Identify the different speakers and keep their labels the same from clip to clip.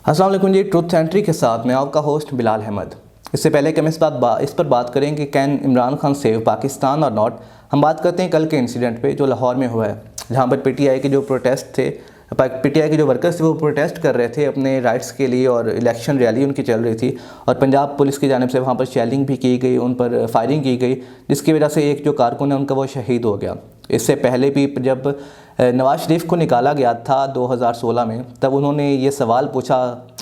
Speaker 1: अस्सलाम वालेकुम जी। Truth Sentry के साथ मैं आपका होस्ट बिलाल अहमद। इससे पहले कि हम इस पर बात करें कि कैन इमरान खान सेव पाकिस्तान और नॉट, हम बात करते हैं कल के इंसिडेंट पे जो लाहौर में हुआ है, जहाँ पर पीटीआई के जो प्रोटेस्ट थे, पीटीआई के जो वर्कर्स थे वो प्रोटेस्ट कर रहे थे अपने राइट्स के लिए और इलेक्शन रैली उनकी चल रही थी और पंजाब पुलिस की जानिब से वहाँ पर शेलिंग भी की गई, उन पर फायरिंग की गई, जिसकी वजह से एक जो कारकुन है उनका वो शहीद हो गया। इससे पहले भी जब नवाज शरीफ को निकाला गया था 2016 में, तब उन्होंने ये सवाल पूछा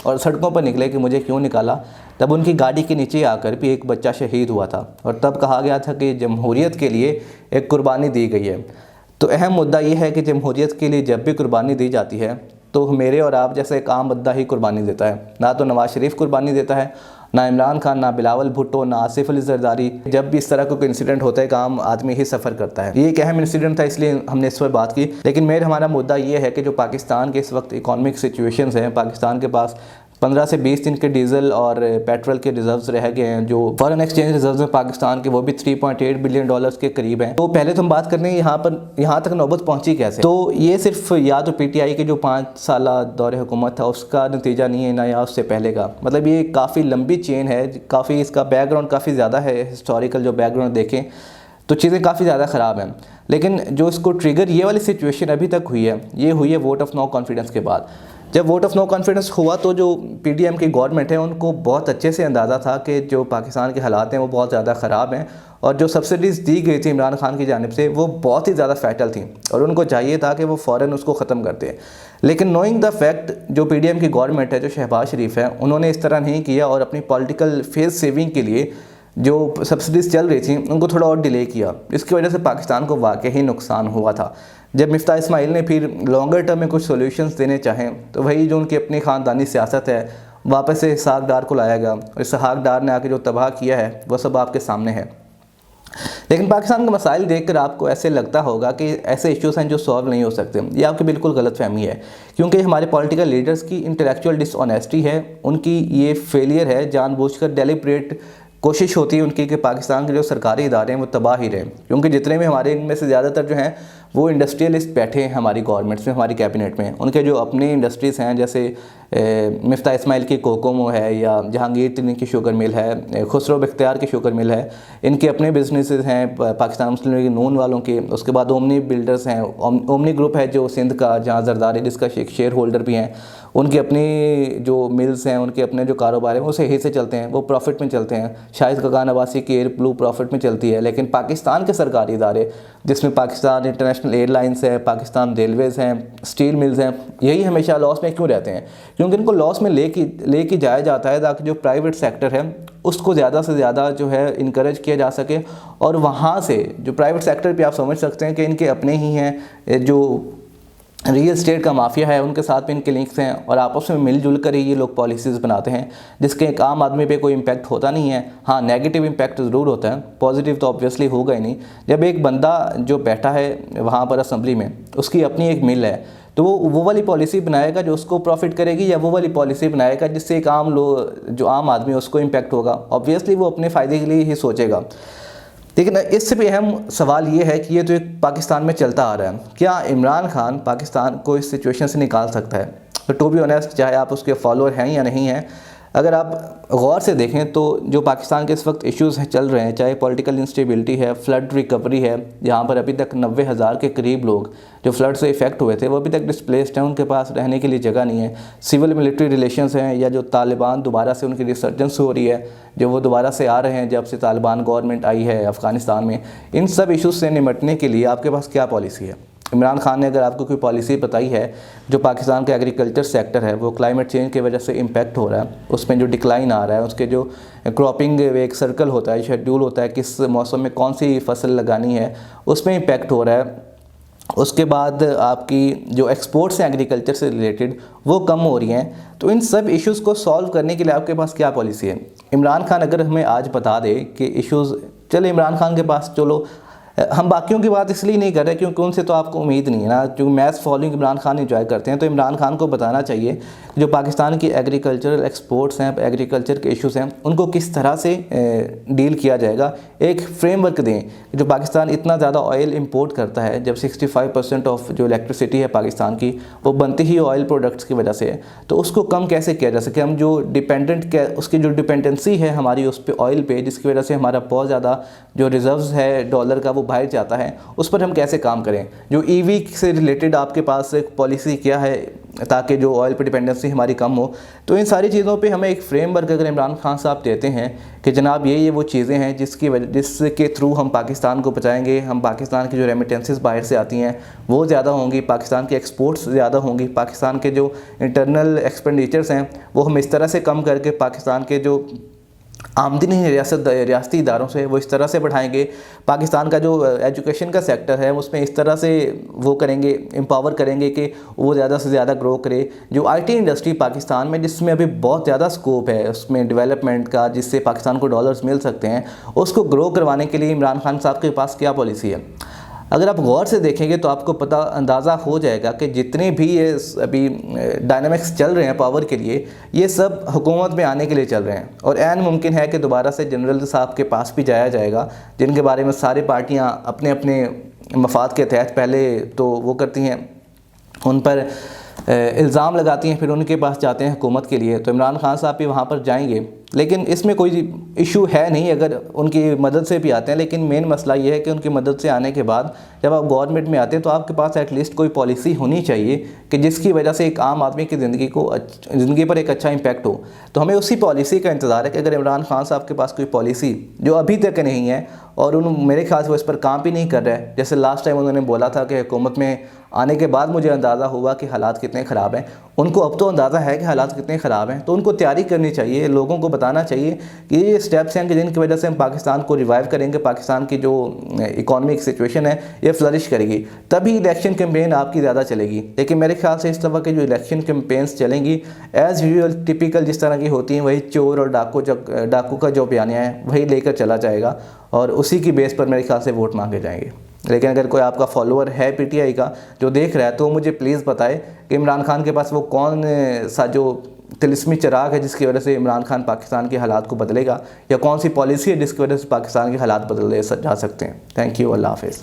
Speaker 1: और सड़कों पर निकले कि मुझे क्यों निकाला। तब उनकी गाड़ी के नीचे आकर भी एक बच्चा शहीद हुआ था और तब कहा गया था कि जमहूरियत के लिए एक कुर्बानी दी गई है। तो अहम मुद्दा ये है कि जमहूरियत के लिए जब भी कुर्बानी दी जाती है तो मेरे और आप जैसे एक आम बंदा ही कुर्बानी देता है। ना तो नवाज शरीफ कुर्बानी देता है, ना इमरान खान, ना बिलावल भुट्टो, ना आसिफ अली जरदारी। जब भी इस तरह का कोई इंसिडेंट होता है एक आम आदमी ही सफ़र करता है। ये एक अहम इंसिडेंट था, इसलिए हमने इस पर बात की। लेकिन हमारा मुद्दा ये है कि जो पाकिस्तान के इस वक्त इकोनॉमिक सिचुएशंस हैं, पाकिस्तान के पास 15 से 20 दिन के डीजल और पेट्रोल के रिजर्व्स रह गए हैं। जो फॉरेन एक्सचेंज रिजर्व्स हैं पाकिस्तान के, वो भी 3.8 बिलियन डॉलर्स के करीब हैं। तो पहले तो हम बात करते हैं यहाँ तक नौबत पहुंची कैसे। तो ये सिर्फ या तो पीटीआई के जो 5 साल दौरे हुकूमत था उसका नतीजा नहीं है, ना या उससे पहले का। मतलब ये काफ़ी लंबी चेन है, काफ़ी इसका बैकग्राउंड काफ़ी ज़्यादा है। हिस्टोरिकल जो बैकग्राउंड देखें तो चीज़ें काफ़ी ज़्यादा ख़राब हैं। लेकिन जो इसको ट्रिगर ये वाली सिचुएशन अभी तक हुई है, ये हुई है वोट ऑफ नो कॉन्फिडेंस के बाद। जब वोट ऑफ नो कॉन्फिडेंस हुआ तो जो पीडीएम की गवर्नमेंट है उनको बहुत अच्छे से अंदाज़ा था कि जो पाकिस्तान के हालात हैं वो बहुत ज़्यादा ख़राब हैं और जो सब्सिडीज़ दी गई थी इमरान खान की जानिब से वो बहुत ही ज़्यादा फैटल थी और उनको चाहिए था कि वो फ़ौरन उसको ख़त्म कर दें। लेकिन नोइंग द फैक्ट, जो पीडीएम की गवर्नमेंट है, जो शहबाज शरीफ है, उन्होंने इस तरह नहीं किया और अपनी पॉलिटिकल फेस सेविंग के लिए जो सब्सिडीज़ चल रही थी उनको थोड़ा और डिले किया। इसकी वजह से पाकिस्तान को वाकई नुकसान हुआ था। जब मिफ्ता इस्माइल ने फिर लॉन्गर टर्म में कुछ सॉल्यूशंस देने चाहें तो वही जो उनकी अपनी ख़ानदानी सियासत है, वापस से इसहाक डार को लाया गया और इसहाक डार ने आके जो तबाह किया है वो सब आपके सामने है। लेकिन पाकिस्तान के मसाइल देखकर आपको ऐसे लगता होगा कि ऐसे इश्यूज़ हैं जो सॉल्व नहीं हो सकते। ये आपकी बिल्कुल गलत फहमी है, क्योंकि हमारे पॉलिटिकल लीडर्स की इंटेलेक्चुअल डिसऑनेस्टी है, उनकी ये फेलियर है, जानबूझकर डेलिब्रेट कोशिश होती है उनकी कि पाकिस्तान के जो सरकारी इदारे हैं वो तबाह ही रहें। क्योंकि जितने भी हमारे इनमें से ज़्यादातर जो हैं वो इंडस्ट्रियलिस्ट बैठे हैं हमारी गवर्नमेंट्स में, हमारी कैबिनेट में। उनके जो अपनी इंडस्ट्रीज़ हैं, जैसे मिफ्ता इस्माइल की कोकोमो है या जहांगीर तिनी की शुगर मिल है, खुसरो बख्तियार की शुगर मिल है, इनके अपने बिजनेसेस हैं पाकिस्तान मुस्लिम लीग नून वालों के। उसके बाद ओमनी बिल्डर्स हैं, ओमनी ग्रुप है जो सिंध का, जहाँ जरदारी जिसका शेयर होल्डर भी हैं, उनकी अपनी जो मिल्स हैं, उनके अपने जो कारोबार हैं वो सही से चलते हैं, वो प्रॉफिट में चलते हैं। शाहिद खकान अब्बासी की एयर ब्लू प्रॉफिट में चलती है। लेकिन पाकिस्तान के सरकारी इदारे, जिसमें पाकिस्तान इंटरनेशनल एयरलाइंस है, पाकिस्तान रेलवेज़ हैं, स्टील मिल्स हैं, यही हमेशा लॉस में क्यों रहते हैं? क्योंकि इनको लॉस में लेके जाया जाता है ताकि जो प्राइवेट सेक्टर है उसको ज़्यादा से ज़्यादा जो है इनकरेज किया जा सके। और वहाँ से जो प्राइवेट सेक्टर पे आप समझ सकते हैं कि इनके अपने ही हैं, जो रियल स्टेट का माफिया है, उनके साथ भी इनके लिंक्स हैं और आपस में मिलजुल कर ही ये लोग पॉलिसीज़ बनाते हैं, जिसके एक आम आदमी पे कोई इम्पैक्ट होता नहीं है। हाँ, नेगेटिव इम्पैक्ट ज़रूर होता है, पॉजिटिव तो ऑब्वियसली होगा ही नहीं। जब एक बंदा जो बैठा है वहाँ पर असेंबली में, उसकी अपनी एक मिल है, तो वो वाली पॉलिसी बनाएगा जो उसको प्रॉफिट करेगी, या वो वाली पॉलिसी बनाएगा जिससे एक जो आम आदमी है उसको इम्पैक्ट होगा? ऑब्वियसली वो अपने फ़ायदे के लिए ही सोचेगा। लेकिन इससे भी अहम सवाल ये है कि ये तो एक पाकिस्तान में चलता आ रहा है, क्या इमरान खान पाकिस्तान को इस सिचुएशन से निकाल सकता है? तो टू बी ऑनेस्ट, चाहे आप उसके फॉलोअर हैं या नहीं हैं, अगर आप गौर से देखें तो जो पाकिस्तान के इस वक्त इश्यूज़ चल रहे हैं, चाहे पॉलिटिकल इंस्टेबिलिटी है, फ्लड रिकवरी है, जहाँ पर अभी तक 90,000 के करीब लोग जो फ्लड से इफ़ेक्ट हुए थे वो अभी तक डिस्प्लेस्ड हैं, उनके पास रहने के लिए जगह नहीं है, सिविल मिलिट्री रिलेशंस हैं, या जो तालिबान दोबारा से उनकी रिसर्जेंस हो रही है, जो वो दोबारा से आ रहे हैं जब से तालिबान गवर्नमेंट आई है अफ़गानिस्तान में, इन सब इश्यूज़ से निपटने के लिए आपके पास क्या पॉलिसी है? इमरान खान ने अगर आपको कोई पॉलिसी बताई है, जो पाकिस्तान का एग्रीकल्चर सेक्टर है वो क्लाइमेट चेंज की वजह से इम्पैक्ट हो रहा है, उसमें जो डिक्लाइन आ रहा है, उसके जो क्रॉपिंग एक सर्कल होता है, शेड्यूल होता है, किस मौसम में कौन सी फसल लगानी है, उसमें इम्पैक्ट हो रहा है। उसके बाद आपकी जो एक्सपोर्ट्स हैं एग्रीकल्चर से रिलेटेड वो कम हो रही हैं। तो इन सब इश्यूज़ को सॉल्व करने के लिए आपके पास क्या पॉलिसी है? इमरान खान अगर हमें आज बता दे कि इश्यूज़, चले इमरान खान के पास चलो हम बाकियों की बात इसलिए नहीं कर रहे क्योंकि उनसे तो आपको उम्मीद नहीं है ना, जो match following Imran Khan enjoy करते हैं। तो इमरान खान को बताना चाहिए जो पाकिस्तान की एग्रीकल्चरल एक्सपोर्ट्स हैं, एग्रीकल्चर के इश्यूज़ हैं, उनको किस तरह से डील किया जाएगा। एक फ्रेमवर्क दें। जो पाकिस्तान इतना ज़्यादा ऑयल इंपोर्ट करता है, जब 65% ऑफ जो इलेक्ट्रिसिटी है पाकिस्तान की वो बनती ही ऑयल प्रोडक्ट्स की वजह से है, तो उसको कम कैसे किया जा सके। हम जो उसकी जो डिपेंडेंसी है हमारी उस पर ऑयल पे, जिसकी वजह से हमारा बहुत ज़्यादा जो रिजर्व्स है डॉलर का वो बाहर जाता है, उस पर हम कैसे काम करें। जो ईवी से रिलेटेड आपके पास एक पॉलिसी क्या है ताकि जो ऑयल पर डिपेंडेंसी हमारी कम हो। तो इन सारी चीज़ों पे हमें एक फ्रेमवर्क अगर इमरान खान साहब देते हैं कि जनाब ये वो चीज़ें हैं जिसके थ्रू हम पाकिस्तान को बचाएंगे, हम पाकिस्तान की जो रेमिटेंसेस बाहर से आती हैं वो ज़्यादा होंगी, पाकिस्तान के एक्सपोर्ट्स ज़्यादा होंगी, पाकिस्तान के जो इंटरनल एक्सपेंडिचर्स हैं वो हम इस तरह से कम करके पाकिस्तान के जो आमदनी है रियासती इदारों से वो इस तरह से बढ़ाएंगे, पाकिस्तान का जो एजुकेशन का सेक्टर है उसमें इस तरह से वो करेंगे, एम्पावर करेंगे कि वो ज़्यादा से ज़्यादा ग्रो करे। जो आईटी इंडस्ट्री पाकिस्तान में जिसमें अभी बहुत ज़्यादा स्कोप है उसमें डेवलपमेंट का, जिससे पाकिस्तान को डॉलर्स मिल सकते हैं, उसको ग्रो करवाने के लिए इमरान खान साहब के पास क्या पॉलिसी है। अगर आप गौर से देखेंगे तो आपको अंदाज़ा हो जाएगा कि जितने भी ये अभी डायनामिक्स चल रहे हैं पावर के लिए, ये सब हुकूमत में आने के लिए चल रहे हैं। और ऐन मुमकिन है कि दोबारा से जनरल साहब के पास भी जाया जाएगा, जिनके बारे में सारी पार्टियां अपने अपने मफाद के तहत पहले तो वो करती हैं, उन पर इल्ज़ाम लगाती हैं, फिर उनके पास जाते हैं हुकूमत के लिए। तो इमरान खान साहब भी वहाँ पर जाएंगे, लेकिन इसमें कोई इशू है नहीं अगर उनकी मदद से भी आते हैं। लेकिन मेन मसला ये है कि उनकी मदद से आने के बाद जब आप गवर्नमेंट में आते हैं तो आपके पास एटलीस्ट कोई पॉलिसी होनी चाहिए कि जिसकी वजह से एक आम आदमी की ज़िंदगी पर एक अच्छा इम्पैक्ट हो। तो हमें उसी पॉलिसी का इंतज़ार है कि अगर इमरान खान साहब के पास कोई पॉलिसी जो अभी तक नहीं है और मेरे ख्याल से वो इस पर काम भी नहीं कर रहा है, जैसे लास्ट टाइम उन्होंने बोला था कि हुकूमत में आने के बाद मुझे अंदाज़ा हुआ कि हालात कितने ख़राब हैं, उनको अब तो अंदाज़ा है कि हालात कितने ख़राब हैं। तो उनको तैयारी करनी चाहिए, लोगों को बताना चाहिए कि ये स्टेप्स हैं कि जिनकी वजह से हम पाकिस्तान को रिवाइव करेंगे, पाकिस्तान की जो इकोनॉमिक सिचुएशन है ये फ्लरिश करेगी, तभी इलेक्शन कैंपेन आपकी ज़्यादा चलेगी। लेकिन मेरे ख्याल से इस तरह के जो इलेक्शन कैंपेन्स चलेंगी एज़ यूजुअल टिपिकल जिस तरह की होती हैं, वही चोर और डाकू का जो बयानिया है वही लेकर चला जाएगा और उसी की बेस पर मेरे ख्याल से वोट मांगे जाएंगे। लेकिन अगर कोई आपका फॉलोअर है पीटीआई का जो देख रहा है तो मुझे प्लीज़ बताए कि इमरान खान के पास वो कौन सा जो तिलिस्मी चिराग है जिसकी वजह से इमरान खान पाकिस्तान के हालात को बदलेगा, या कौन सी पॉलिसी है जिसकी वजह से पाकिस्तान के हालात बदले जा सकते हैं। थैंक यू, अल्लाह हाफ़िज़।